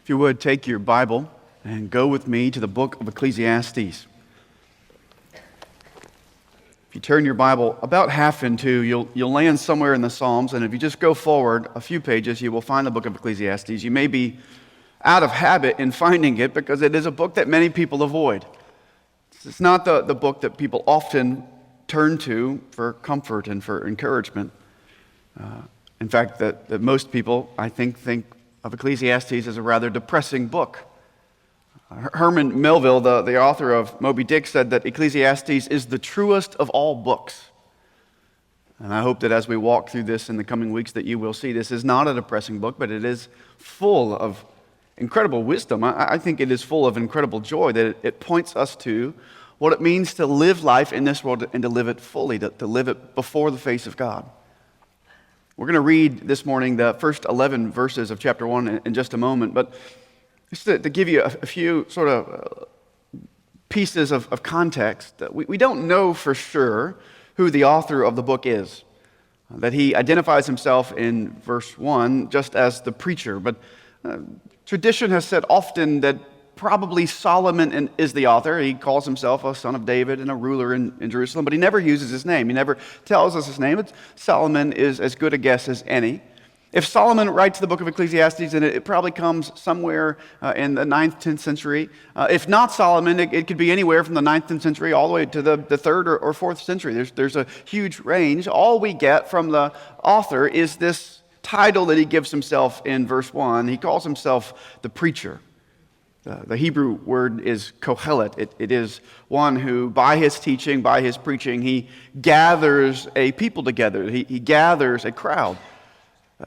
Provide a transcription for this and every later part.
If you would, take your Bible and go with me to the book of Ecclesiastes. If you turn your Bible about half into, you'll land somewhere in the Psalms, and if you just go forward a few pages, you will find the book of Ecclesiastes. You may be out of habit in finding it because it is a book that many people avoid. It's not the book that people often turn to for comfort and for encouragement. In fact, that most people, I think of Ecclesiastes as a rather depressing book. Herman Melville, the author of Moby Dick, said that Ecclesiastes is the truest of all books. And I hope that as we walk through this in the coming weeks that you will see this is not a depressing book, but it is full of incredible wisdom. I think it is full of incredible joy, that it points us to what it means to live life in this world and to live it fully, to live it before the face of God. We're going to read this morning the first 11 verses of chapter 1 in just a moment, but just to give you a few sort of pieces of context, we don't know for sure who the author of the book is. That he identifies himself in verse 1 just as the preacher, but tradition has said often that probably Solomon is the author. He calls himself a son of David and a ruler in Jerusalem, but he never uses his name. He never tells us his name. Solomon is as good a guess as any. If Solomon writes the book of Ecclesiastes, then it probably comes somewhere in the 9th, 10th century. If not Solomon, it could be anywhere from the 9th, 10th century all the way to the 3rd or 4th century. There's a huge range. All we get from the author is this title that he gives himself in verse 1. He calls himself the preacher. The Hebrew word is kohelet. It is one who, by his teaching, by his preaching, he gathers a people together. He gathers a crowd.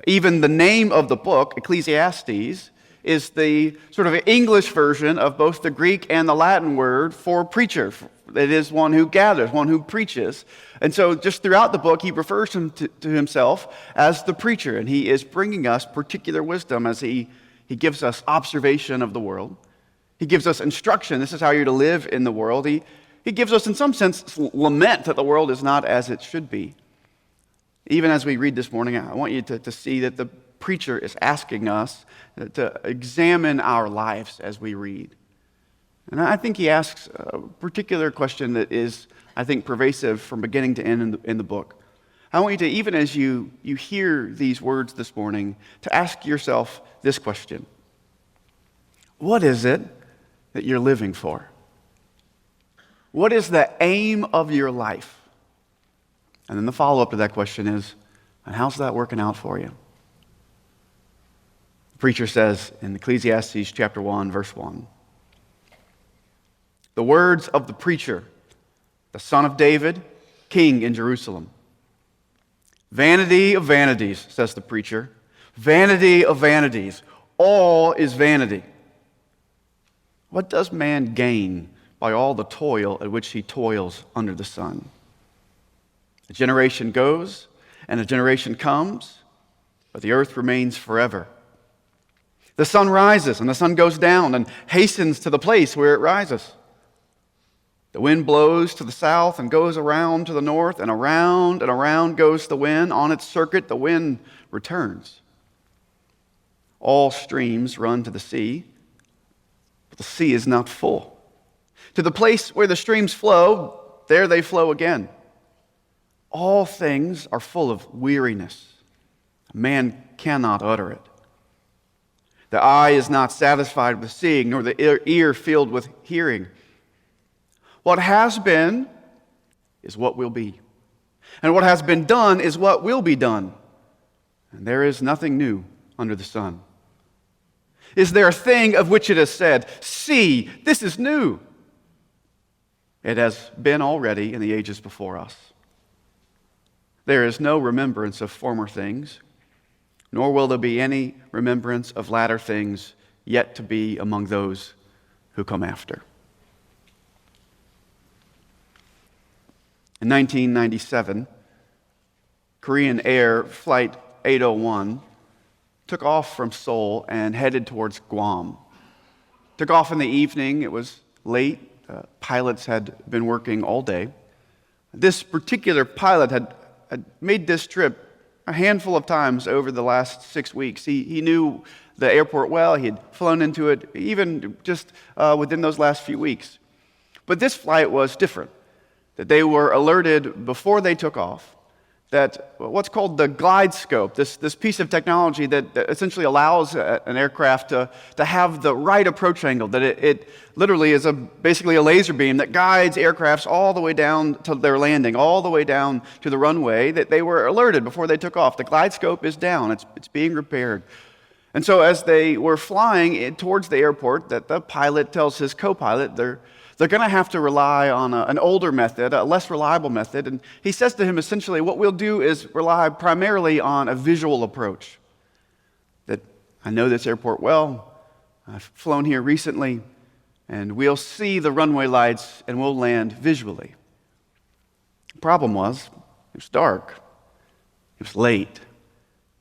Even the name of the book, Ecclesiastes, is the sort of English version of both the Greek and the Latin word for preacher. It is one who gathers, one who preaches. And so just throughout the book, he refers to himself as the preacher, and he is bringing us particular wisdom as he gives us observation of the world. He gives us instruction. This is how you're to live in the world. He gives us, in some sense, lament that the world is not as it should be. Even as we read this morning, I want you to see that the preacher is asking us to examine our lives as we read. And I think he asks a particular question that is, I think, pervasive from beginning to end in the book. I want you to, even as you hear these words this morning, to ask yourself this question. What is it that you're living for? What is the aim of your life? And then the follow-up to that question is, and how's that working out for you? The preacher says in Ecclesiastes chapter 1, verse 1, the words of the preacher, the son of David, king in Jerusalem. Vanity of vanities, says the preacher. Vanity of vanities. All is vanity. What does man gain by all the toil at which he toils under the sun? A generation goes and a generation comes, but the earth remains forever. The sun rises and the sun goes down and hastens to the place where it rises. The wind blows to the south and goes around to the north, and around goes the wind. On its circuit, the wind returns. All streams run to the sea, but the sea is not full. To the place where the streams flow, there they flow again. All things are full of weariness. Man cannot utter it. The eye is not satisfied with seeing, nor the ear filled with hearing. What has been is what will be. And what has been done is what will be done. And there is nothing new under the sun. Is there a thing of which it is said, see, this is new? It has been already in the ages before us. There is no remembrance of former things, nor will there be any remembrance of latter things yet to be among those who come after. In 1997, Korean Air Flight 801 took off from Seoul and headed towards Guam. Took off in the evening. It was late. Pilots had been working all day. This particular pilot had made this trip a handful of times over the last 6 weeks. He knew the airport well. He had flown into it even just within those last few weeks. But this flight was different, that they were alerted before they took off that what's called the glide scope, this piece of technology that essentially allows an aircraft to have the right approach angle, that it literally is basically a laser beam that guides aircrafts all the way down to their landing, all the way down to the runway, that they were alerted before they took off. The glide scope is down. It's being repaired. And so as they were flying towards the airport, that the pilot tells his co-pilot they're going to have to rely on an older method, a less reliable method. And he says to him, essentially, what we'll do is rely primarily on a visual approach. That I know this airport well, I've flown here recently, and we'll see the runway lights and we'll land visually. The problem was, it was dark. It was late.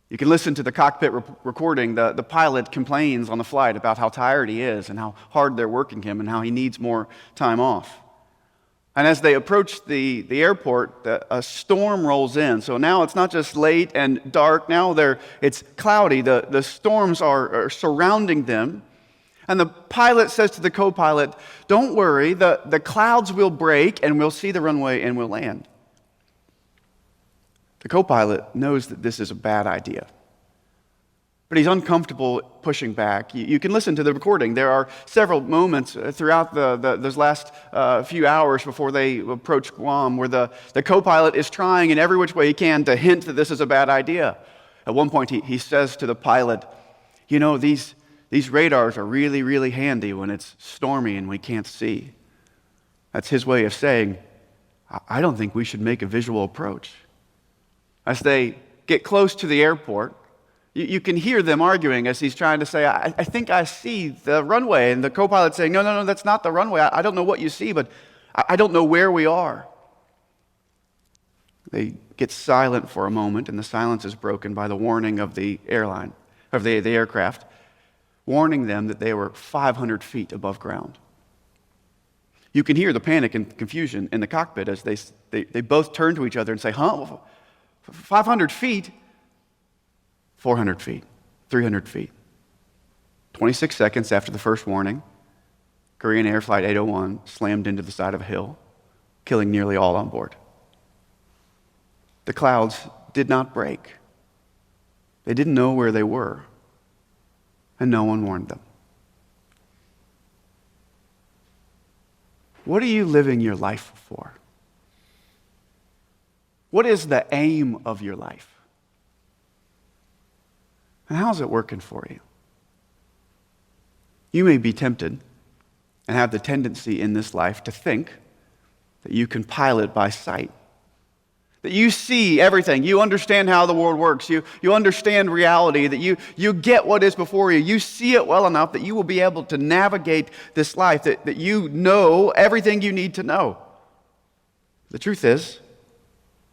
You can listen to the cockpit recording. The pilot complains on the flight about how tired he is and how hard they're working him and how he needs more time off. And as they approach the airport, a storm rolls in. So now it's not just late and dark. Now it's cloudy. The storms are surrounding them. And the pilot says to the co-pilot, "Don't worry, the clouds will break and we'll see the runway and we'll land." The co-pilot knows that this is a bad idea, but he's uncomfortable pushing back. You can listen to the recording. There are several moments throughout those last few hours before they approach Guam where the co-pilot is trying in every which way he can to hint that this is a bad idea. At one point, he says to the pilot, "You know, these radars are really, really handy when it's stormy and we can't see." That's his way of saying, "I don't think we should make a visual approach." As they get close to the airport, you can hear them arguing as he's trying to say, I think I see the runway. And the co-pilot saying, no, that's not the runway. I don't know what you see, but I don't know where we are. They get silent for a moment, and the silence is broken by the warning of the aircraft, warning them that they were 500 feet above ground. You can hear the panic and confusion in the cockpit as they both turn to each other and say, 500 feet, 400 feet, 300 feet. 26 seconds after the first warning, Korean Air Flight 801 slammed into the side of a hill, killing nearly all on board. The clouds did not break. They didn't know where they were, and no one warned them. What are you living your life for? What is the aim of your life? And how's it working for you? You may be tempted and have the tendency in this life to think that you can pilot by sight, that you see everything, you understand how the world works, you understand reality, that you get what is before you, you see it well enough that you will be able to navigate this life, that you know everything you need to know. The truth is,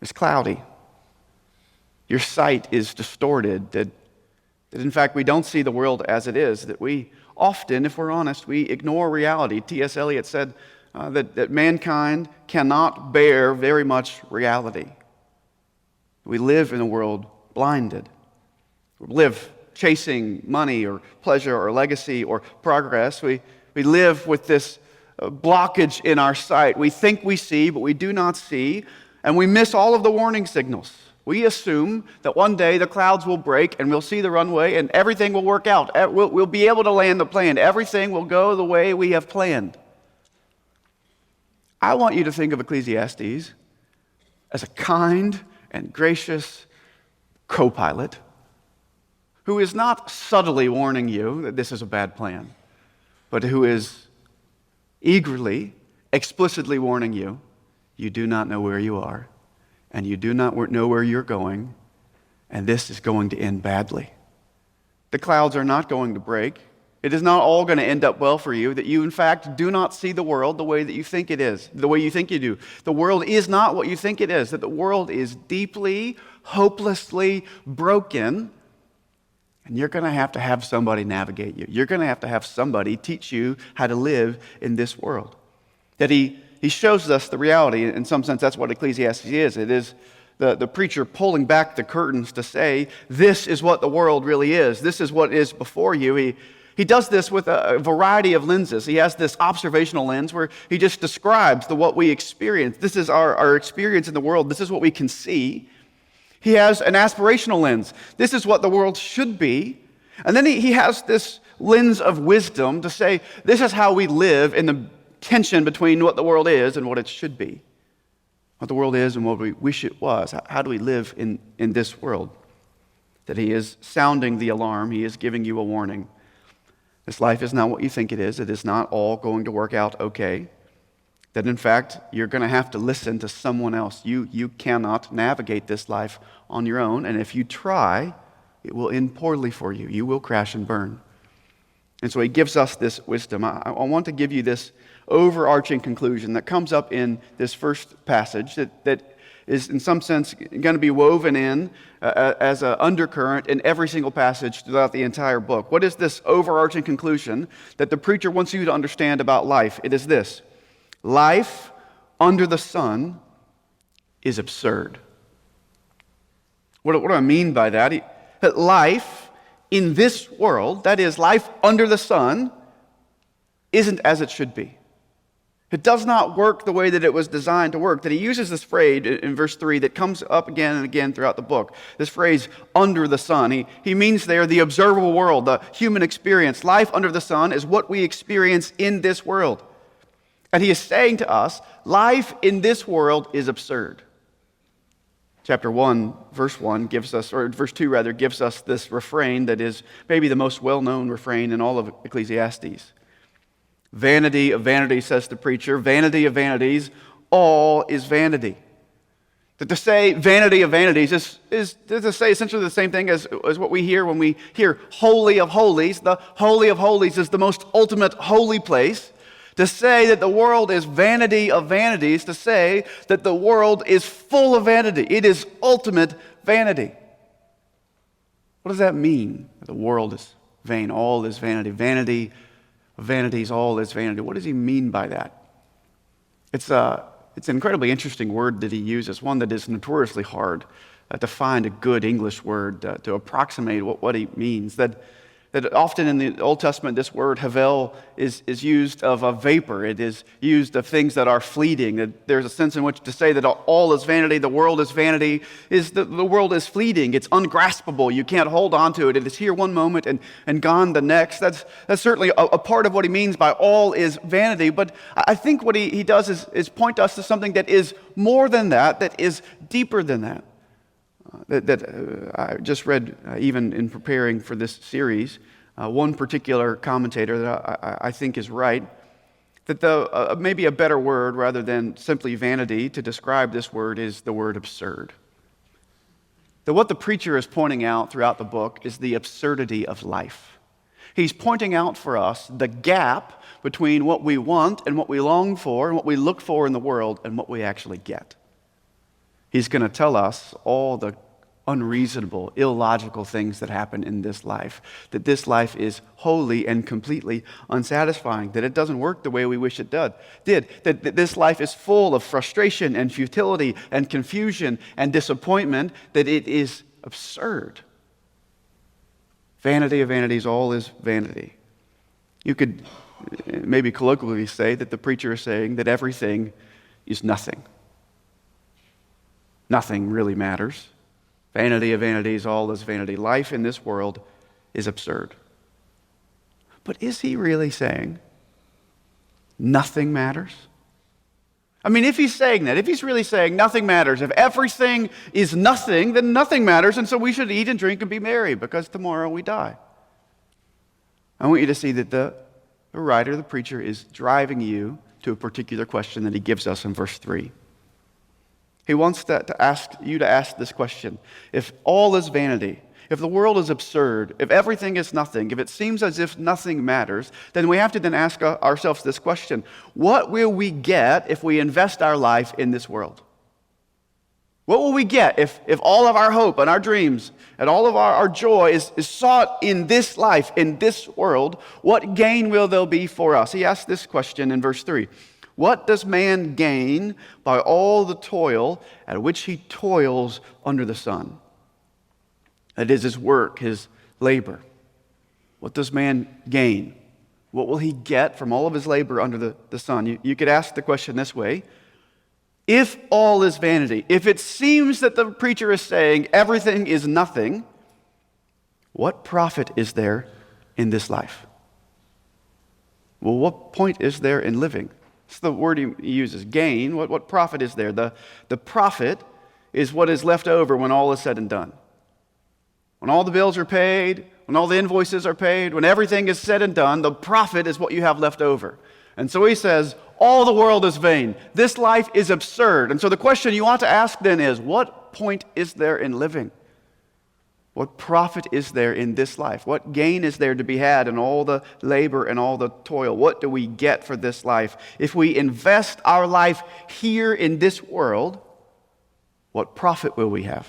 it's cloudy. Your sight is distorted, that in fact we don't see the world as it is, that we often, if we're honest, we ignore reality. T.S. Eliot said that mankind cannot bear very much reality. We live in a world blinded. We live chasing money or pleasure or legacy or progress. We live with this blockage in our sight. We think we see, but we do not see. And we miss all of the warning signals. We assume that one day the clouds will break and we'll see the runway and everything will work out. We'll be able to land the plane. Everything will go the way we have planned. I want you to think of Ecclesiastes as a kind and gracious co-pilot who is not subtly warning you that this is a bad plan, but who is eagerly, explicitly warning you, you do not know where you are, and you do not know where you're going, and this is going to end badly. The clouds are not going to break. It is not all going to end up well for you, that you, in fact, do not see the world the way that you think it is, the way you think you do. The world is not what you think it is, that the world is deeply, hopelessly broken, and you're going to have somebody navigate you. You're going to have somebody teach you how to live in this world. That he shows us the reality. In some sense, that's what Ecclesiastes is. It is the preacher pulling back the curtains to say, this is what the world really is. This is what is before you. He does this with a variety of lenses. He has this observational lens where he just describes what we experience. This is our experience in the world. This is what we can see. He has an aspirational lens. This is what the world should be. And then he has this lens of wisdom to say, this is how we live in the tension between what the world is and what it should be. What the world is and what we wish it was. How do we live in this world? That he is sounding the alarm. He is giving you a warning. This life is not what you think it is. It is not all going to work out okay. That in fact, you're going to have to listen to someone else. You cannot navigate this life on your own. And if you try, it will end poorly for you. You will crash and burn. And so he gives us this wisdom. I want to give you this overarching conclusion that comes up in this first passage that is in some sense going to be woven in as an undercurrent in every single passage throughout the entire book. What is this overarching conclusion that the preacher wants you to understand about life? It is this: life under the sun is absurd. What do I mean by that? That life in this world, that is, life under the sun, isn't as it should be. It does not work the way that it was designed to work. That he uses this phrase in verse 3 that comes up again and again throughout the book. This phrase, under the sun. He means there the observable world, the human experience. Life under the sun is what we experience in this world. And he is saying to us, life in this world is absurd. Chapter 1, verse 1 gives us, or verse 2 rather, gives us this refrain that is maybe the most well-known refrain in all of Ecclesiastes. Vanity of vanities, says the preacher, vanity of vanities, all is vanity. That to say vanity of vanities is to say essentially the same thing as what we hear when we hear Holy of Holies. The Holy of Holies is the most ultimate holy place. To say that the world is vanity of vanities, to say that the world is full of vanity. It is ultimate vanity. What does that mean? The world is vain, all is vanity. Vanity of vanities, all is vanity. What does he mean by that? It's an incredibly interesting word that he uses, one that is notoriously hard to find a good English word to approximate what he means. That often in the Old Testament, this word havel is used of a vapor. It is used of things that are fleeting. That there's a sense in which to say that all is vanity, the world is vanity, is that the world is fleeting. It's ungraspable. You can't hold on to it. It is here one moment and gone the next. That's certainly a part of what he means by all is vanity. But I think what he does is point us to something that is more than that is deeper than that. I just read, even in preparing for this series, one particular commentator that I think is right, that maybe a better word rather than simply vanity to describe this word is the word absurd. That what the preacher is pointing out throughout the book is the absurdity of life. He's pointing out for us the gap between what we want and what we long for and what we look for in the world and what we actually get. He's going to tell us all the unreasonable, illogical things that happen in this life. That this life is wholly and completely unsatisfying. That it doesn't work the way we wish it did. That this life is full of frustration and futility and confusion and disappointment. That it is absurd. Vanity of vanities, all is vanity. You could maybe colloquially say that the preacher is saying that everything is nothing. Nothing really matters. Vanity of vanities, all is vanity. Life in this world is absurd. But is he really saying nothing matters? I mean, if he's saying that, if he's really saying nothing matters, if everything is nothing, then nothing matters, and so we should eat and drink and be merry because tomorrow we die. I want you to see that the writer, the preacher, is driving you to a particular question that he gives us in verse 3. He wants to ask you to ask this question. If all is vanity, if the world is absurd, if everything is nothing, if it seems as if nothing matters, then we have to then ask ourselves this question. What will we get if we invest our life in this world? What will we get if all of our hope and our dreams and all of our joy is sought in this life, in this world? What gain will there be for us? He asks this question in verse 3. What does man gain by all the toil at which he toils under the sun? That is his work, his labor. What does man gain? What will he get from all of his labor under the sun? You could ask the question this way. If all is vanity, if it seems that the preacher is saying everything is nothing, what profit is there in this life? Well, what point is there in living? It's the word he uses, gain. What profit is there? The profit is what is left over when all is said and done. When all the bills are paid, when all the invoices are paid, when everything is said and done, the profit is what you have left over. And so he says, all the world is vain. This life is absurd. And so the question you ought to ask then is, what point is there in living? What profit is there in this life? What gain is there to be had in all the labor and all the toil? What do we get for this life? If we invest our life here in this world, what profit will we have?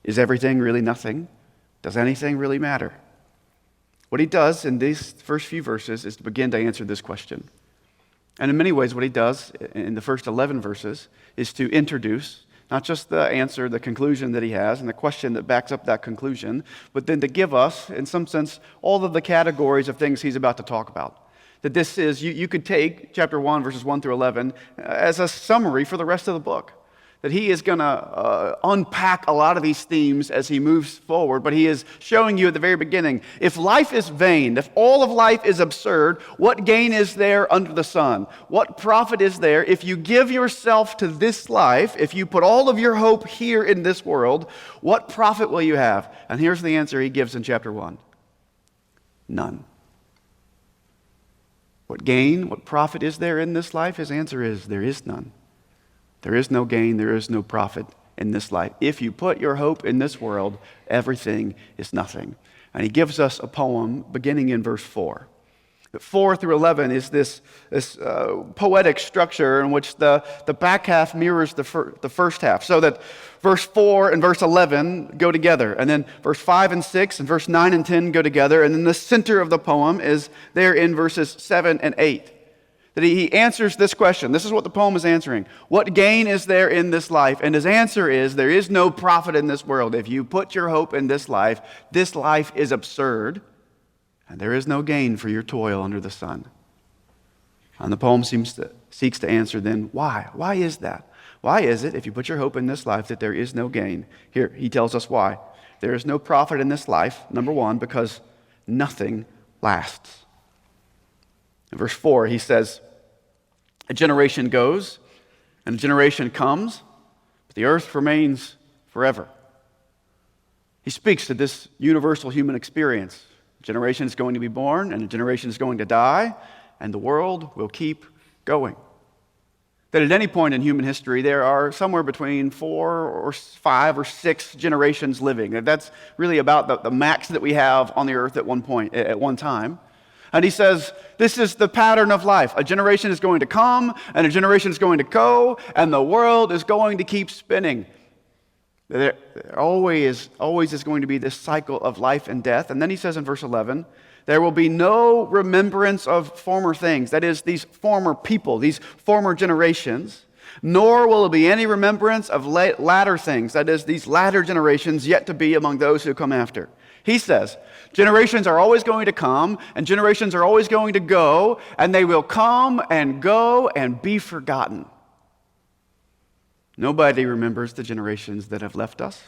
Is everything really nothing? Does anything really matter? What he does in these first few verses is to begin to answer this question. And in many ways, what he does in the first 11 verses is to introduce not just the answer, the conclusion that he has, and the question that backs up that conclusion, but then to give us, in some sense, all of the categories of things he's about to talk about. That this is, you could take chapter 1, verses 1 through 11, as a summary for the rest of the book. That he is going to unpack a lot of these themes as he moves forward, but he is showing you at the very beginning, if life is vain, if all of life is absurd, what gain is there under the sun? What profit is there if you give yourself to this life, if you put all of your hope here in this world, what profit will you have? And here's the answer he gives in chapter 1. None. What gain, what profit is there in this life? His answer is, there is none. There is no gain, there is no profit in this life. If you put your hope in this world, everything is nothing. And he gives us a poem beginning in verse 4. 4 through 11 is this poetic structure in which the back half mirrors the first half. So that verse 4 and verse 11 go together. And then verse 5 and 6 and verse 9 and 10 go together. And then the center of the poem is there in verses 7 and 8. That he answers this question. This is what the poem is answering. What gain is there in this life? And his answer is, there is no profit in this world. If you put your hope in this life is absurd, and there is no gain for your toil under the sun. And the poem seeks to answer then, why? Why is that? Why is it, if you put your hope in this life, that there is no gain? Here, he tells us why. There is no profit in this life, number one, because nothing lasts. In verse 4, he says, a generation goes, and a generation comes, but the earth remains forever. He speaks to this universal human experience. A generation is going to be born, and a generation is going to die, and the world will keep going. That at any point in human history, there are somewhere between 4 or 5 or 6 generations living. That's really about the max that we have on the earth at one time. And he says, this is the pattern of life. A generation is going to come, and a generation is going to go, and the world is going to keep spinning. There always is going to be this cycle of life and death. And then he says in verse 11, there will be no remembrance of former things. That is, these former people, these former generations. Nor will there be any remembrance of latter things. That is, these latter generations yet to be among those who come after. He says, generations are always going to come, and generations are always going to go, and they will come and go and be forgotten. Nobody remembers the generations that have left us.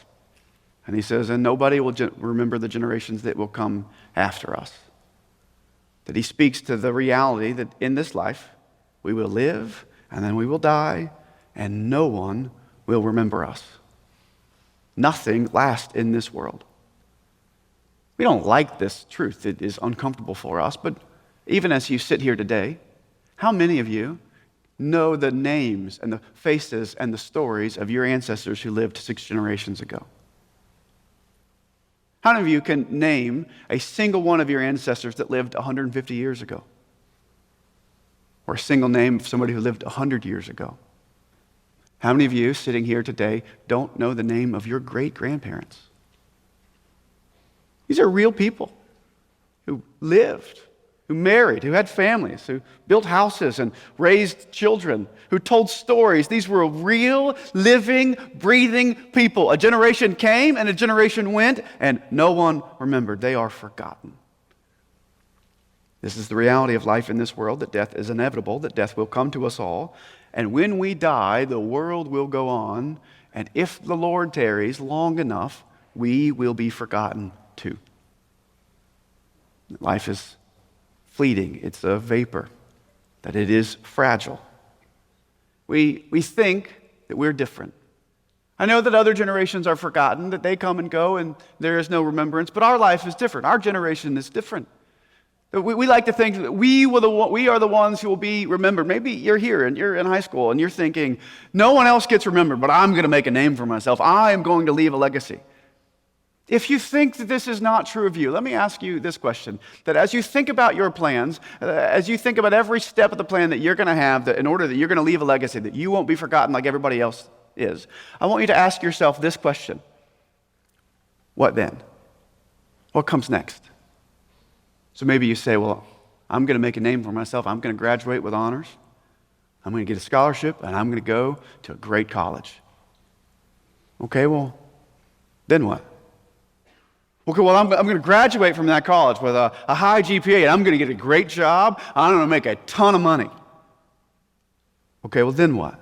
And he says, and nobody will remember the generations that will come after us. That he speaks to the reality that in this life, we will live, and then we will die, and no one will remember us. Nothing lasts in this world. We don't like this truth. It is uncomfortable for us. But even as you sit here today, how many of you know the names and the faces and the stories of your ancestors who lived 6 generations ago? How many of you can name a single one of your ancestors that lived 150 years ago? Or a single name of somebody who lived 100 years ago? How many of you sitting here today don't know the name of your great-grandparents? These are real people who lived who married, who had families, who built houses and raised children, who told stories. These were real, living, breathing people. A generation came and a generation went, and no one remembered. They are forgotten. This is the reality of life in this world, that death is inevitable, that death will come to us all. And when we die, the world will go on, and if the Lord tarries long enough, we will be forgotten too. Life is fleeting. It's a vapor, that it is fragile. We think that we're different. I know that other generations are forgotten, that they come and go and there is no remembrance, but our life is different. Our generation is different. We like to think that we are the ones who will be remembered. Maybe you're here and you're in high school and you're thinking, no one else gets remembered, but I'm going to make a name for myself. I am going to leave a legacy. If you think that this is not true of you, let me ask you this question, that as you think about your plans, as you think about every step of the plan that you're going to have, that in order that you're going to leave a legacy, that you won't be forgotten like everybody else is, I want you to ask yourself this question. What then? What comes next? So maybe you say, well, I'm going to make a name for myself. I'm going to graduate with honors. I'm going to get a scholarship, and I'm going to go to a great college. Okay, well, then what? Okay, well, I'm going to graduate from that college with a high GPA, and I'm going to get a great job. I'm going to make a ton of money. Okay, well, then what?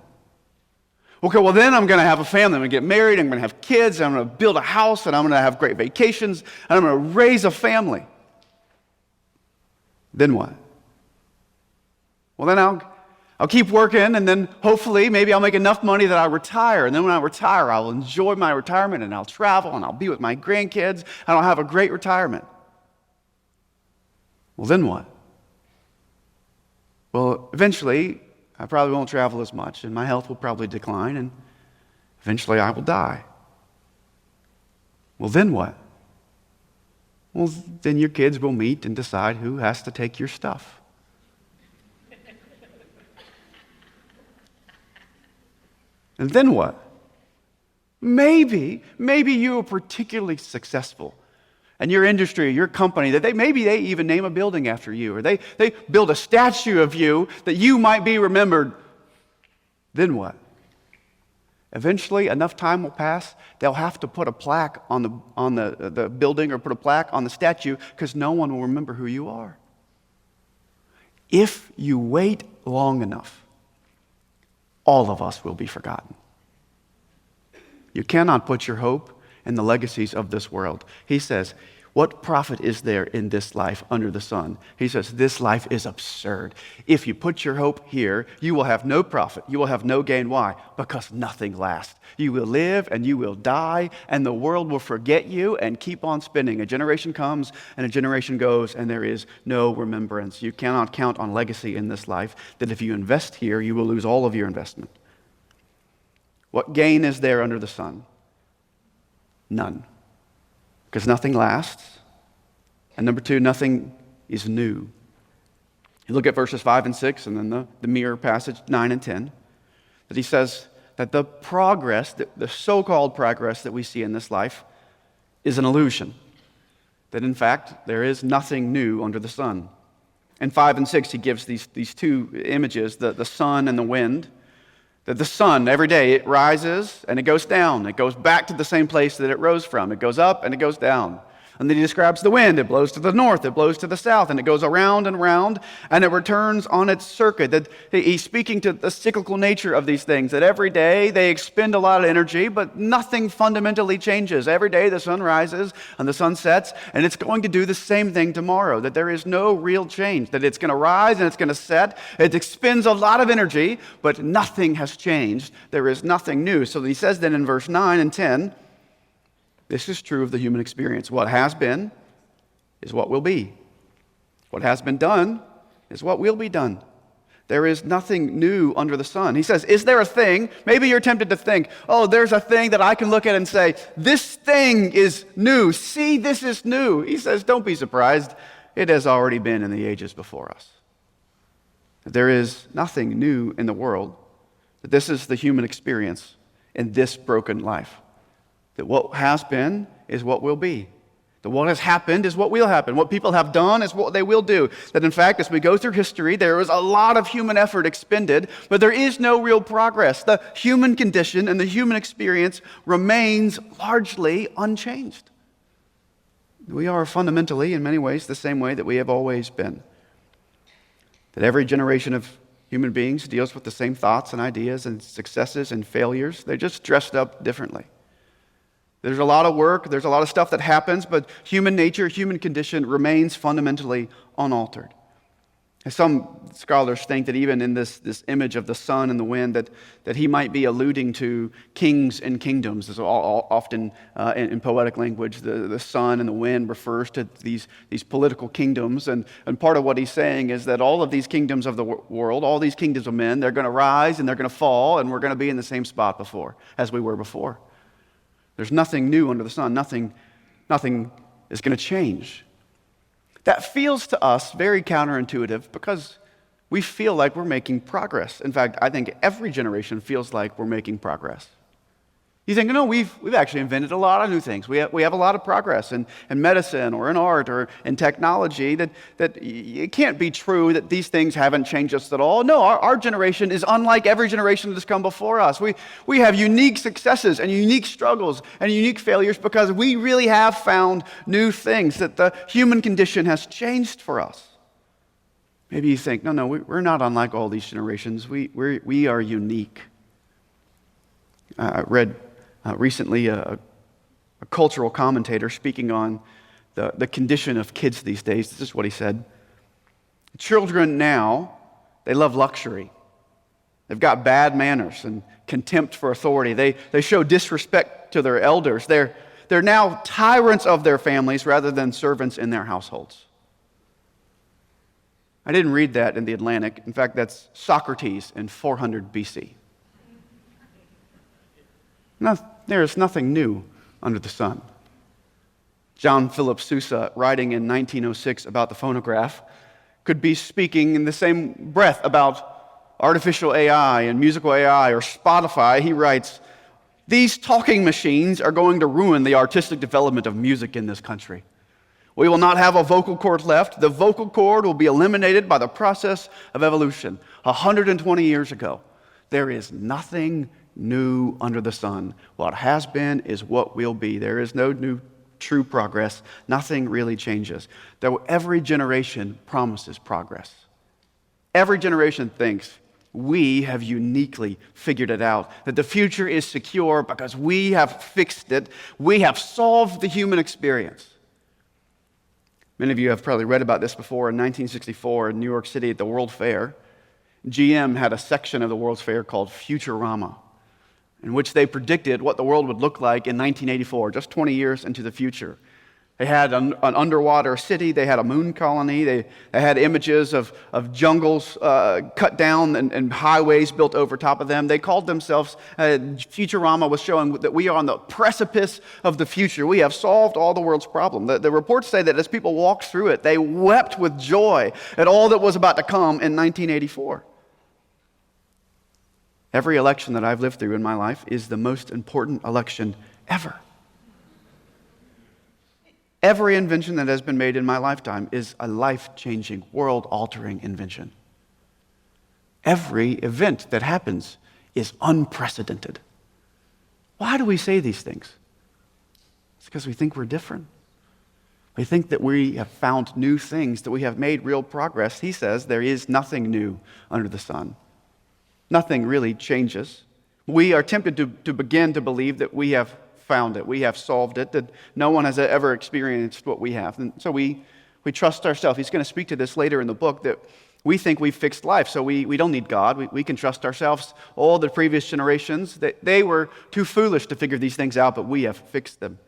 Okay, well, then I'm going to have a family. I'm going to get married. I'm going to have kids. I'm going to build a house, and I'm going to have great vacations, and I'm going to raise a family. Then what? Well, then I'll keep working, and then hopefully maybe I'll make enough money that I'll retire. And then when I retire, I'll enjoy my retirement, and I'll travel, and I'll be with my grandkids, and I'll have a great retirement. Well, then what? Well, eventually, I probably won't travel as much, and my health will probably decline, and eventually I will die. Well, then what? Well, then your kids will meet and decide who has to take your stuff. And then what? Maybe you are particularly successful and your industry, your company, that maybe they even name a building after you, or they build a statue of you that you might be remembered. Then what? Eventually, enough time will pass, they'll have to put a plaque on the building or put a plaque on the statue because no one will remember who you are. If you wait long enough, all of us will be forgotten. You cannot put your hope in the legacies of this world. He says, what profit is there in this life under the sun? He says, this life is absurd. If you put your hope here, you will have no profit. You will have no gain. Why? Because nothing lasts. You will live and you will die, and the world will forget you and keep on spinning. A generation comes and a generation goes, and there is no remembrance. You cannot count on legacy in this life, that if you invest here, you will lose all of your investment. What gain is there under the sun? None. Because nothing lasts. And number two, nothing is new. You look at verses 5 and 6, and then the mirror passage 9 and 10, that he says that the progress, the so-called progress that we see in this life is an illusion. That in fact, there is nothing new under the sun. In 5 and 6, he gives these two images, the sun and the wind. That the sun, every day, it rises and it goes down. It goes back to the same place that it rose from. It goes up and it goes down. And then he describes the wind. It blows to the north, it blows to the south, and it goes around and around, and it returns on its circuit. That he's speaking to the cyclical nature of these things, that every day they expend a lot of energy, but nothing fundamentally changes. Every day the sun rises and the sun sets, and it's going to do the same thing tomorrow, that there is no real change, that it's going to rise and it's going to set. It expends a lot of energy, but nothing has changed. There is nothing new. So he says then in verse 9 and 10, this is true of the human experience. What has been is what will be. What has been done is what will be done. There is nothing new under the sun. He says, is there a thing? Maybe you're tempted to think, oh, there's a thing that I can look at and say, this thing is new. See, this is new. He says, don't be surprised. It has already been in the ages before us. There is nothing new in the world. This is the human experience in this broken life. That what has been is what will be. That what has happened is what will happen. What people have done is what they will do. That in fact, as we go through history, there is a lot of human effort expended, but there is no real progress. The human condition and the human experience remains largely unchanged. We are fundamentally, in many ways, the same way that we have always been. That every generation of human beings deals with the same thoughts and ideas and successes and failures. They're just dressed up differently. There's a lot of work, there's a lot of stuff that happens, but human nature, human condition remains fundamentally unaltered. And some scholars think that even in this image of the sun and the wind, that he might be alluding to kings and kingdoms. As often in poetic language, the sun and the wind refers to these political kingdoms. And part of what he's saying is that all of these kingdoms of the world, all these kingdoms of men, they're going to rise and they're going to fall, and we're going to be in the same spot as we were before. There's nothing new under the sun. Nothing is going to change. That feels to us very counterintuitive because we feel like we're making progress. In fact, I think every generation feels like we're making progress. You think, no, we've actually invented a lot of new things. We have a lot of progress in medicine or in art or in technology. That it can't be true that these things haven't changed us at all. No, our generation is unlike every generation that's come before us. We have unique successes and unique struggles and unique failures because we really have found new things, that the human condition has changed for us. Maybe you think, no, we're not unlike all these generations. We are unique. I read recently a cultural commentator speaking on the condition of kids these days. This is what he said. Children now, they love luxury. They've got bad manners and contempt for authority. They show disrespect to their elders. They're now tyrants of their families rather than servants in their households. I didn't read that in the Atlantic. In fact, that's Socrates in 400 BC. There is nothing new under the sun. John Philip Sousa, writing in 1906 about the phonograph, could be speaking in the same breath about artificial AI and musical AI or Spotify. He writes, "These talking machines are going to ruin the artistic development of music in this country. We will not have a vocal cord left. The vocal cord will be eliminated by the process of evolution." 120 years ago, there is nothing new under the sun. What has been is what will be. There is no new true progress. Nothing really changes. Though every generation promises progress. Every generation thinks we have uniquely figured it out, that the future is secure because we have fixed it. We have solved the human experience. Many of you have probably read about this before. In 1964 in New York City at the World Fair, GM had a section of the World's Fair called Futurama, in which they predicted what the world would look like in 1984, just 20 years into the future. They had an underwater city. They had a moon colony. They had images of jungles cut down and highways built over top of them. They called themselves, Futurama was showing that we are on the precipice of the future. We have solved all the world's problems. The reports say that as people walked through it, they wept with joy at all that was about to come in 1984. Every election that I've lived through in my life is the most important election ever. Every invention that has been made in my lifetime is a life-changing, world-altering invention. Every event that happens is unprecedented. Why do we say these things? It's because we think we're different. We think that we have found new things, that we have made real progress. He says there is nothing new under the sun. Nothing really changes. We are tempted to begin to believe that we have found it, we have solved it, that no one has ever experienced what we have. And so we trust ourselves. He's going to speak to this later in the book, that we think we've fixed life, so we don't need God. We can trust ourselves. All the previous generations, they were too foolish to figure these things out, but we have fixed them.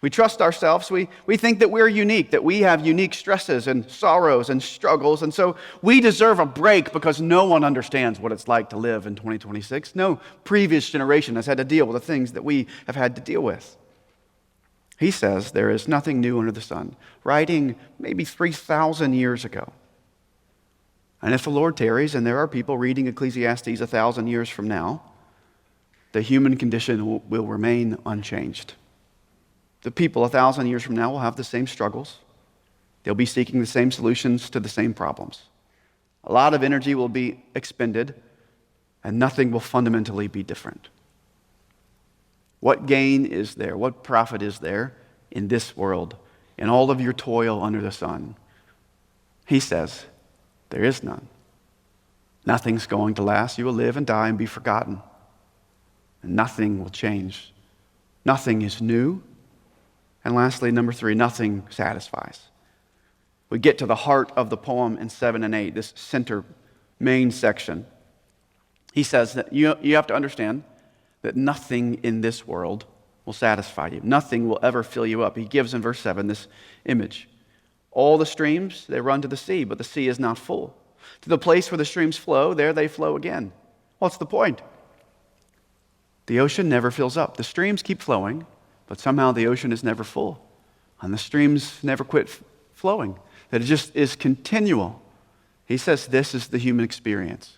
We trust ourselves. We think that we're unique, that we have unique stresses and sorrows and struggles, and so we deserve a break because no one understands what it's like to live in 2026. No previous generation has had to deal with the things that we have had to deal with. He says there is nothing new under the sun, writing maybe 3,000 years ago. And if the Lord tarries, and there are people reading Ecclesiastes 1,000 years from now, the human condition will remain unchanged. The people 1,000 years from now will have the same struggles. They'll be seeking the same solutions to the same problems. A lot of energy will be expended, and nothing will fundamentally be different. What gain is there? What profit is there in this world, in all of your toil under the sun? He says, there is none. Nothing's going to last. You will live and die and be forgotten. And nothing will change. Nothing is new. And lastly, number 3, nothing satisfies. We get to the heart of the poem in 7 and 8, this center main section. He says that you have to understand that nothing in this world will satisfy you. Nothing will ever fill you up. He gives in verse 7 this image. All the streams, they run to the sea, but the sea is not full. To the place where the streams flow, there they flow again. What's the point? The ocean never fills up. The streams keep flowing, but somehow the ocean is never full. And the streams never quit flowing. That it just is continual. He says this is the human experience.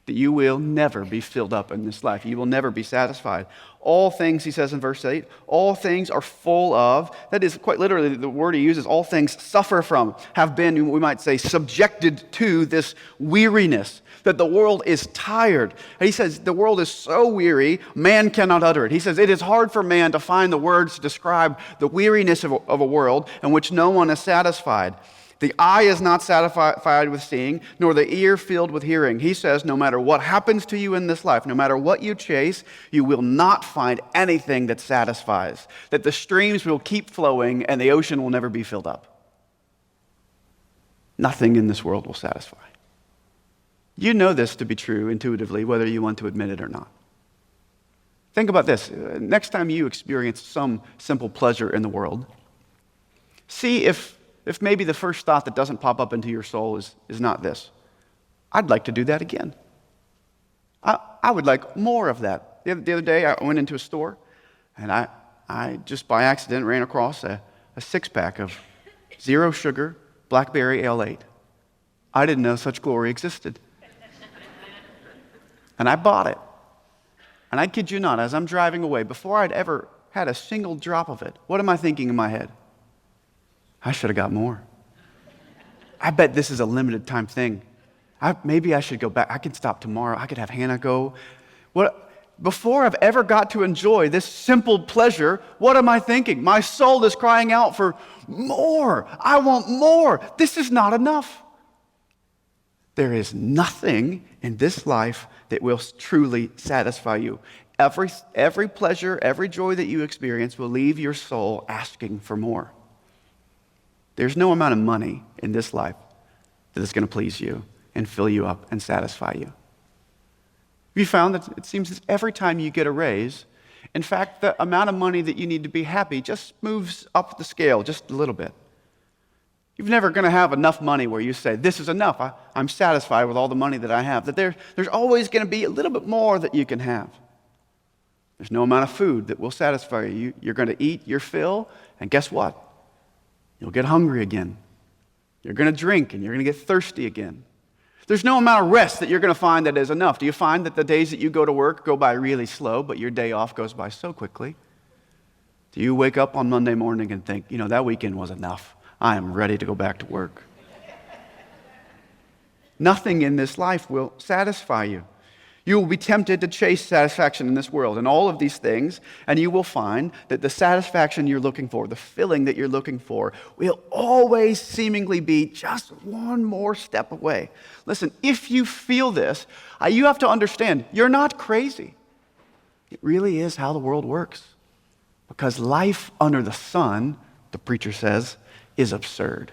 That you will never be filled up in this life. You will never be satisfied. All things, he says in verse 8, all things are full of, that is quite literally the word he uses, all things suffer from, have been, we might say, subjected to this weariness, that the world is tired. And he says the world is so weary, man cannot utter it. He says it is hard for man to find the words to describe the weariness of a world in which no one is satisfied. The eye is not satisfied with seeing, nor the ear filled with hearing. He says no matter what happens to you in this life, no matter what you chase, you will not find anything that satisfies. That the streams will keep flowing and the ocean will never be filled up. Nothing in this world will satisfy. You know this to be true intuitively, whether you want to admit it or not. Think about this. Next time you experience some simple pleasure in the world, see if maybe the first thought that doesn't pop up into your soul is not this. I'd like to do that again. I would like more of that. The other day I went into a store and I just by accident ran across a 6-pack of zero sugar blackberry ale 8. I didn't know such glory existed. And I bought it. And I kid you not, as I'm driving away, before I'd ever had a single drop of it, what am I thinking in my head? I should have got more. I bet this is a limited time thing. Maybe I should go back. I could stop tomorrow. I could have Hannah go. Before I've ever got to enjoy this simple pleasure, what am I thinking? My soul is crying out for more. I want more. This is not enough. There is nothing in this life that will truly satisfy you. Every pleasure, every joy that you experience will leave your soul asking for more. There's no amount of money in this life that is going to please you and fill you up and satisfy you. Have you found that it seems that every time you get a raise, in fact, the amount of money that you need to be happy just moves up the scale just a little bit. You're never going to have enough money where you say, this is enough, I'm satisfied with all the money that I have. That there's always going to be a little bit more that you can have. There's no amount of food that will satisfy you. You're going to eat your fill, and guess what? You'll get hungry again. You're going to drink, and you're going to get thirsty again. There's no amount of rest that you're going to find that is enough. Do you find that the days that you go to work go by really slow, but your day off goes by so quickly? Do you wake up on Monday morning and think, that weekend was enough. I am ready to go back to work. Nothing in this life will satisfy you. You will be tempted to chase satisfaction in this world and all of these things, and you will find that the satisfaction you're looking for, the filling that you're looking for, will always seemingly be just one more step away. Listen, if you feel this, you have to understand, you're not crazy. It really is how the world works. Because life under the sun, the preacher says, is absurd.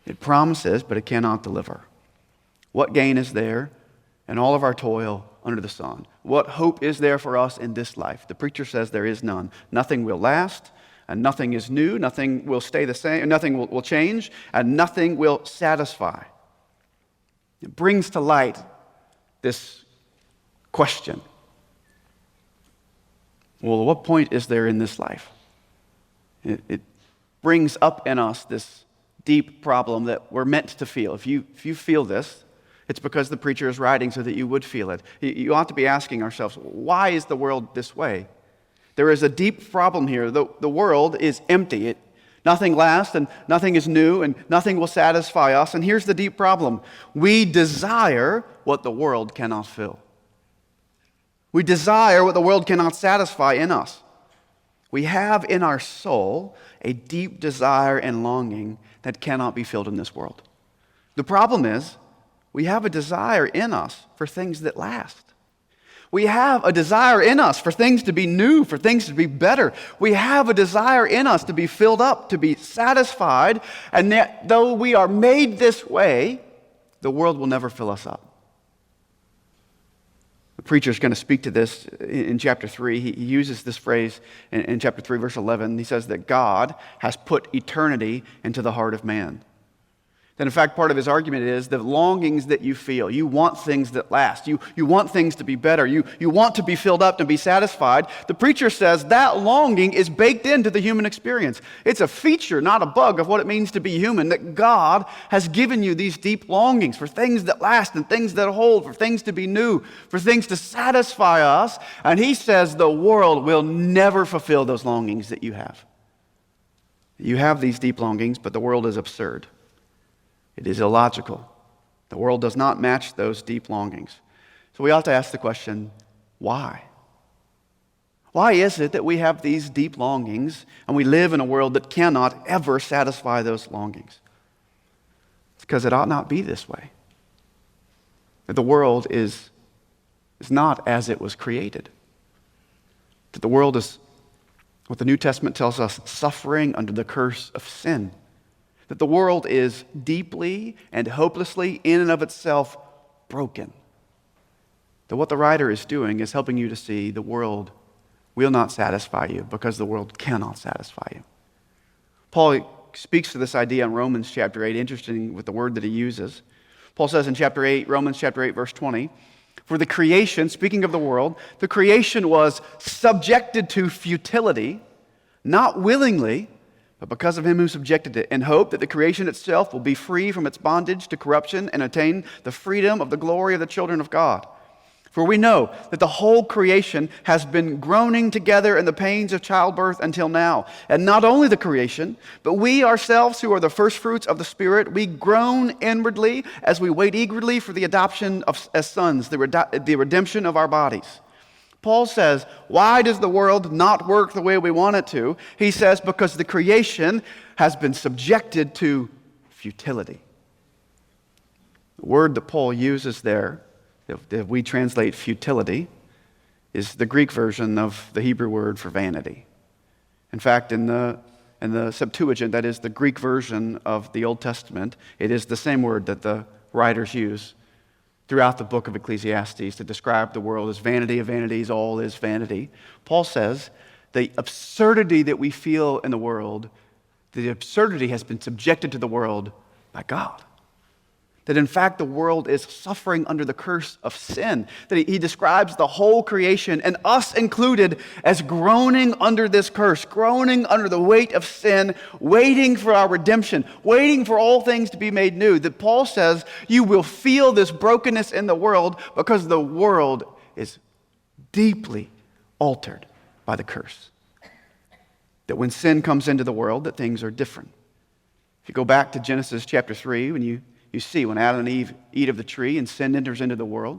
It promises, but it cannot deliver. What gain is there in all of our toil under the sun? What hope is there for us in this life? The preacher says there is none. Nothing will last, and nothing is new. Nothing will stay the same. Nothing will change, and nothing will satisfy. It brings to light this question. Well, what point is there in this life? It brings up in us this deep problem that we're meant to feel. If you feel this, it's because the preacher is writing so that you would feel it. You ought to be asking ourselves, why is the world this way? There is a deep problem here. The world is empty. Nothing lasts and nothing is new and nothing will satisfy us. And here's the deep problem. We desire what the world cannot fill. We desire what the world cannot satisfy in us. We have in our soul a deep desire and longing that cannot be filled in this world. The problem is, we have a desire in us for things that last. We have a desire in us for things to be new, for things to be better. We have a desire in us to be filled up, to be satisfied, and yet, though we are made this way, the world will never fill us up. The preacher is going to speak to this in chapter 3. He uses this phrase in chapter 3, verse 11. He says that God has put eternity into the heart of man. That in fact, part of his argument is the longings that you feel. You want things that last. You want things to be better. You want to be filled up, to be satisfied. The preacher says that longing is baked into the human experience. It's a feature, not a bug, of what it means to be human, that God has given you these deep longings for things that last and things that hold, for things to be new, for things to satisfy us. And he says the world will never fulfill those longings that you have. You have these deep longings, but the world is absurd. It is illogical. The world does not match those deep longings. So we ought to ask the question, why? Why is it that we have these deep longings and we live in a world that cannot ever satisfy those longings? It's because it ought not be this way. That the world is not as it was created. That the world is, what the New Testament tells us, suffering under the curse of sin. That the world is deeply and hopelessly, in and of itself, broken. That what the writer is doing is helping you to see the world will not satisfy you because the world cannot satisfy you. Paul speaks to this idea in Romans chapter 8, interesting with the word that he uses. Paul says in Romans chapter 8, verse 20, for the creation, speaking of the world, the creation was subjected to futility, not willingly, but because of him who subjected it, in hope that the creation itself will be free from its bondage to corruption and attain the freedom of the glory of the children of God. For we know that the whole creation has been groaning together in the pains of childbirth until now. And not only the creation, but we ourselves who are the firstfruits of the Spirit, we groan inwardly as we wait eagerly for the adoption as sons, the redemption of our bodies. Paul says, why does the world not work the way we want it to? He says, because the creation has been subjected to futility. The word that Paul uses there, if we translate futility, is the Greek version of the Hebrew word for vanity. In fact, in the Septuagint, that is the Greek version of the Old Testament, it is the same word that the writers use throughout the book of Ecclesiastes to describe the world as vanity of vanities, all is vanity. Paul says the absurdity that we feel in the world, the absurdity has been subjected to the world by God. That in fact the world is suffering under the curse of sin. That he describes the whole creation, and us included, as groaning under this curse, groaning under the weight of sin, waiting for our redemption, waiting for all things to be made new. That Paul says you will feel this brokenness in the world because the world is deeply altered by the curse. That when sin comes into the world, that things are different. If you go back to Genesis chapter 3, when you see when Adam and Eve eat of the tree and sin enters into the world,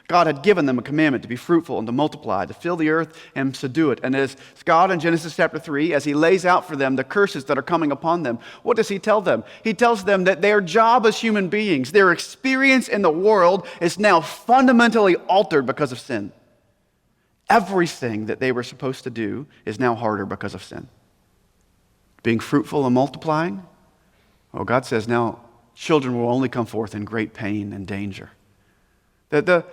God had given them a commandment to be fruitful and to multiply, to fill the earth and subdue it. And as God in Genesis chapter 3, as he lays out for them the curses that are coming upon them, what does he tell them? He tells them that their job as human beings, their experience in the world is now fundamentally altered because of sin. Everything that they were supposed to do is now harder because of sin. Being fruitful and multiplying, well, God says now, children will only come forth in great pain and danger. That the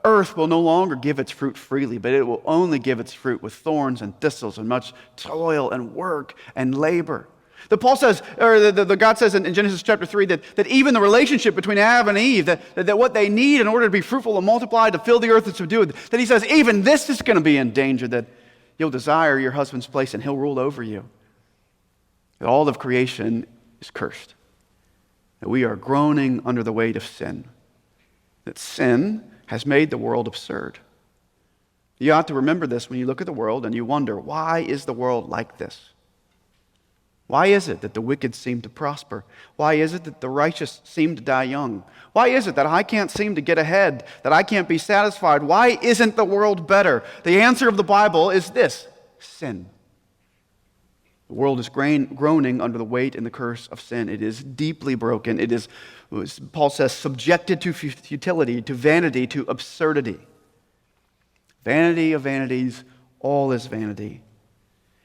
earth will no longer give its fruit freely, but it will only give its fruit with thorns and thistles and much toil and work and labor. That Paul says, or the God says in Genesis chapter 3 that even the relationship between Adam and Eve, that what they need in order to be fruitful and multiply, to fill the earth and subdue it, that he says even this is going to be in danger, that you'll desire your husband's place and he'll rule over you. That all of creation is cursed. That we are groaning under the weight of sin. That sin has made the world absurd. You ought to remember this when you look at the world and you wonder, why is the world like this? Why is it that the wicked seem to prosper? Why is it that the righteous seem to die young? Why is it that I can't seem to get ahead, that I can't be satisfied? Why isn't the world better? The answer of the Bible is this: sin. The world is groaning under the weight and the curse of sin. It is deeply broken. It is, Paul says, subjected to futility, to vanity, to absurdity. Vanity of vanities, all is vanity.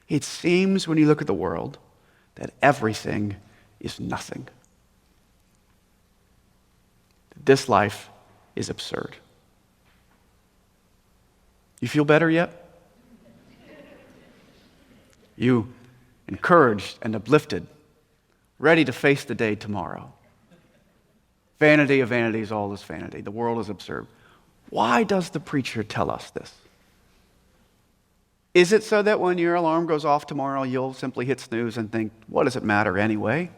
It seems when you look at the world that everything is nothing. This life is absurd. You feel better yet? You encouraged and uplifted, ready to face the day tomorrow. Vanity of vanities, all is vanity. The world is absurd. Why does the preacher tell us this? Is it so that when your alarm goes off tomorrow, you'll simply hit snooze and think, what does it matter anyway?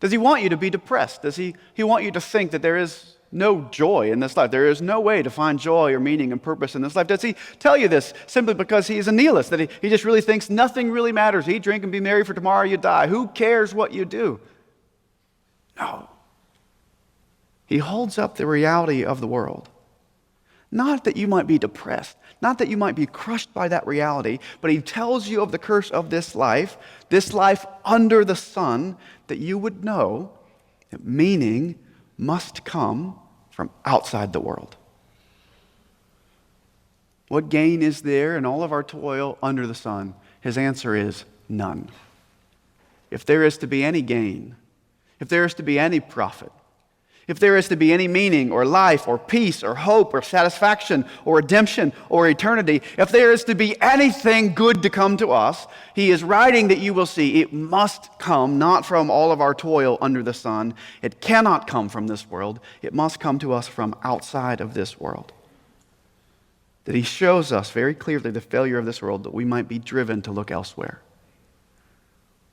Does he want you to be depressed? Does he want you to think that there is no joy in this life? There is no way to find joy or meaning and purpose in this life. Does he tell you this simply because he is a nihilist, that he just really thinks nothing really matters? Eat, drink, and be merry, for tomorrow you die. Who cares what you do? No. He holds up the reality of the world. Not that you might be depressed, not that you might be crushed by that reality, but he tells you of the curse of this life under the sun, that you would know that meaning must come from outside the world. What gain is there in all of our toil under the sun? His answer is none. If there is to be any gain, if there is to be any profit, if there is to be any meaning or life or peace or hope or satisfaction or redemption or eternity, if there is to be anything good to come to us, he is writing that you will see it must come not from all of our toil under the sun. It cannot come from this world. It must come to us from outside of this world. That he shows us very clearly the failure of this world, that we might be driven to look elsewhere.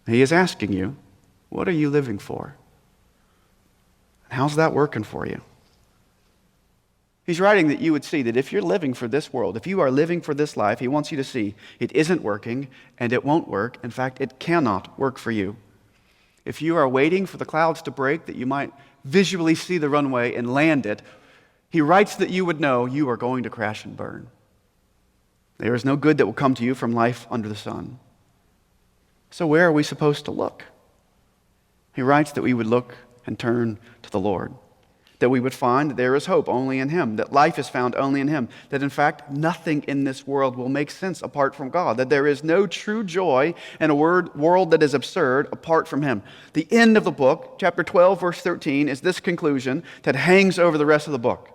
He is asking you, what are you living for? How's that working for you? He's writing that you would see that if you're living for this world, if you are living for this life, he wants you to see it isn't working and it won't work. In fact, it cannot work for you. If you are waiting for the clouds to break that you might visually see the runway and land it, he writes that you would know you are going to crash and burn. There is no good that will come to you from life under the sun. So where are we supposed to look? He writes that we would look and turn to the Lord, that we would find that there is hope only in him, that life is found only in him, that in fact nothing in this world will make sense apart from God, that there is no true joy in a world that is absurd apart from him. The end of the book, chapter 12, verse 13, is this conclusion that hangs over the rest of the book.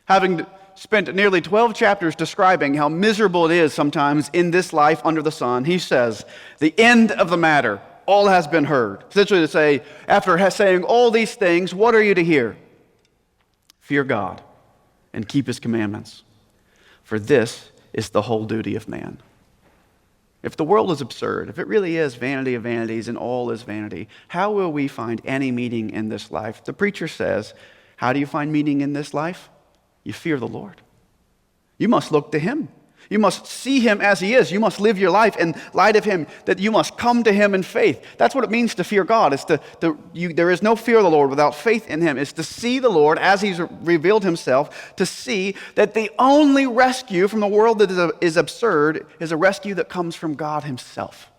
Having spent nearly 12 chapters describing how miserable it is sometimes in this life under the sun, he says, the end of the matter, all has been heard. Essentially to say, after saying all these things, what are you to hear? Fear God and keep his commandments, for this is the whole duty of man. If the world is absurd, if it really is vanity of vanities and all is vanity, how will we find any meaning in this life? The preacher says, how do you find meaning in this life? You fear the Lord. You must look to him. You must see him as he is. You must live your life in light of him, that you must come to him in faith. That's what it means to fear God. There is no fear of the Lord without faith in him. It's to see the Lord as he's revealed himself, to see that the only rescue from the world that is absurd is a rescue that comes from God himself.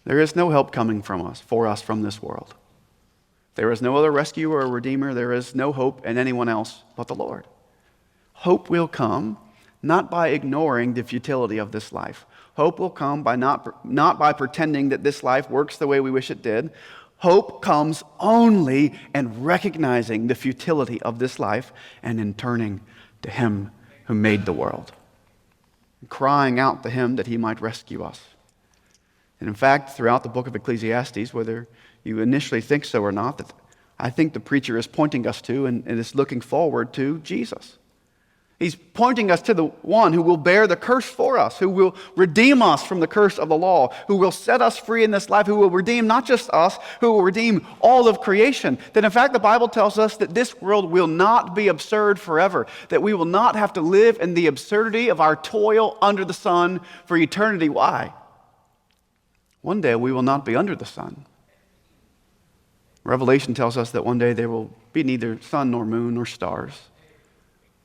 There is no help coming for us from this world. There is no other rescuer or redeemer. There is no hope in anyone else but the Lord. Hope will come not by ignoring the futility of this life. Hope will come by not by pretending that this life works the way we wish it did. Hope comes only in recognizing the futility of this life and in turning to him who made the world, and crying out to him that he might rescue us. And in fact, throughout the book of Ecclesiastes, whether you initially think so or not, that I think the preacher is pointing us to and is looking forward to Jesus. He's pointing us to the one who will bear the curse for us, who will redeem us from the curse of the law, who will set us free in this life, who will redeem not just us, who will redeem all of creation. That in fact the Bible tells us that this world will not be absurd forever, that we will not have to live in the absurdity of our toil under the sun for eternity. Why? One day we will not be under the sun. Revelation tells us that one day there will be neither sun nor moon nor stars.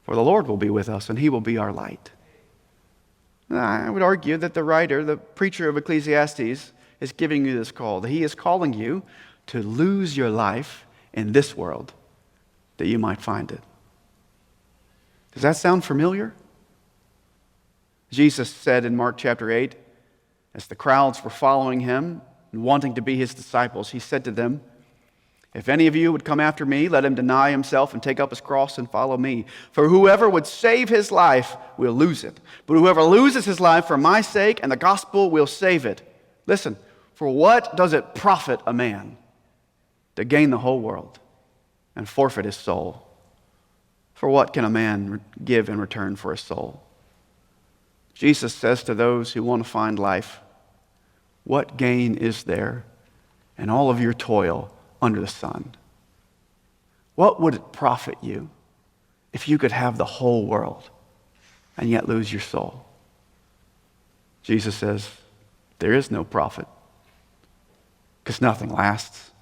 For the Lord will be with us, and He will be our light. And I would argue that the writer, the preacher of Ecclesiastes, is giving you this call. That he is calling you to lose your life in this world, that you might find it. Does that sound familiar? Jesus said in Mark chapter 8, as the crowds were following Him and wanting to be His disciples, He said to them, "If any of you would come after me, let him deny himself and take up his cross and follow me. For whoever would save his life will lose it. But whoever loses his life for my sake and the gospel will save it." Listen, for what does it profit a man to gain the whole world and forfeit his soul? For what can a man give in return for his soul? Jesus says to those who want to find life, what gain is there in all of your toil under the sun? What would it profit you if you could have the whole world and yet lose your soul? Jesus says, there is no profit, because nothing lasts.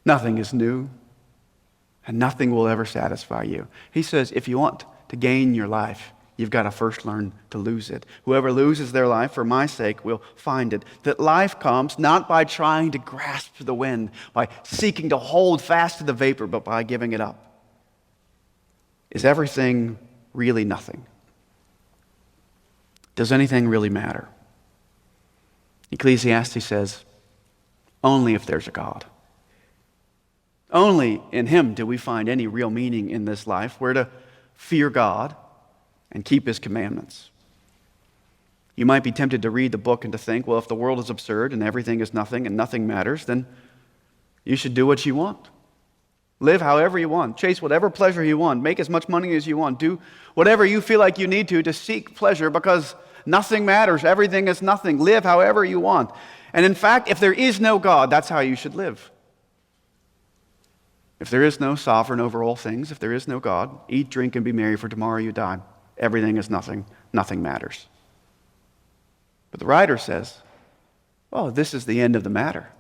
Nothing is new, and nothing will ever satisfy you. He says, if you want to gain your life, you've got to first learn to lose it. Whoever loses their life for my sake will find it. That life comes not by trying to grasp the wind, by seeking to hold fast to the vapor, but by giving it up. Is everything really nothing? Does anything really matter? Ecclesiastes says, only if there's a God. Only in Him do we find any real meaning in this life. We're to fear God and keep His commandments. You might be tempted to read the book and to think, well, if the world is absurd and everything is nothing and nothing matters, then you should do what you want. Live however you want. Chase whatever pleasure you want. Make as much money as you want. Do whatever you feel like you need to seek pleasure, because nothing matters. Everything is nothing. Live however you want. And in fact, if there is no God, that's how you should live. If there is no sovereign over all things, if there is no God, eat, drink, and be merry, for tomorrow you die. Everything is nothing. Nothing matters. But the writer says, oh, this is the end of the matter.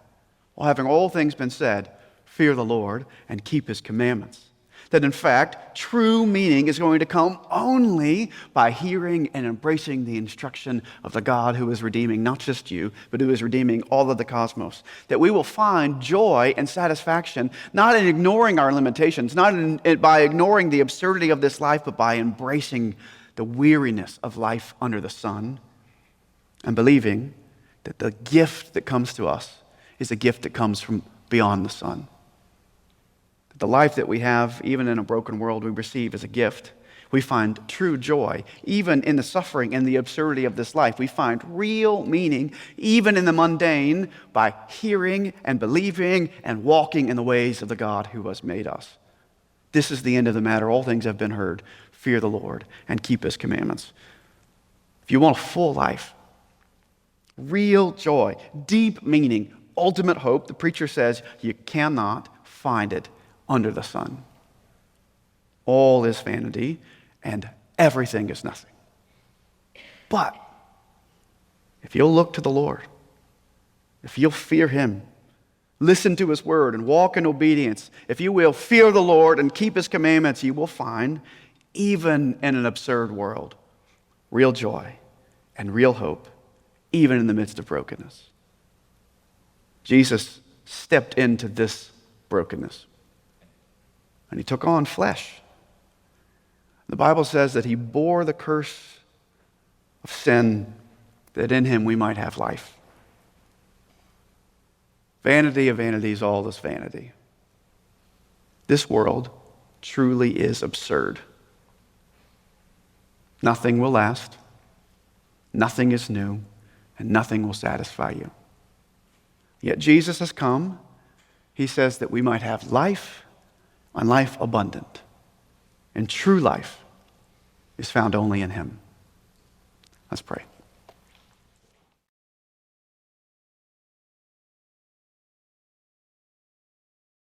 Well, having all things been said, fear the Lord and keep His commandments. That in fact, true meaning is going to come only by hearing and embracing the instruction of the God who is redeeming not just you, but who is redeeming all of the cosmos. That we will find joy and satisfaction not in ignoring our limitations, by ignoring the absurdity of this life, but by embracing the weariness of life under the sun and believing that the gift that comes to us is a gift that comes from beyond the sun. The life that we have, even in a broken world, we receive as a gift. We find true joy, even in the suffering and the absurdity of this life. We find real meaning, even in the mundane, by hearing and believing and walking in the ways of the God who has made us. This is the end of the matter. All things have been heard. Fear the Lord and keep His commandments. If you want a full life, real joy, deep meaning, ultimate hope, the preacher says you cannot find it under the sun. All is vanity and everything is nothing. But if you'll look to the Lord, if you'll fear Him, listen to His word and walk in obedience, if you will fear the Lord and keep His commandments, you will find, even in an absurd world, real joy and real hope, even in the midst of brokenness. Jesus stepped into this brokenness. And He took on flesh. The Bible says that He bore the curse of sin, that in Him we might have life. Vanity of vanities, all is vanity. This world truly is absurd. Nothing will last, nothing is new, and nothing will satisfy you. Yet Jesus has come. He says that we might have life and life abundant. And true life is found only in him. Let's pray.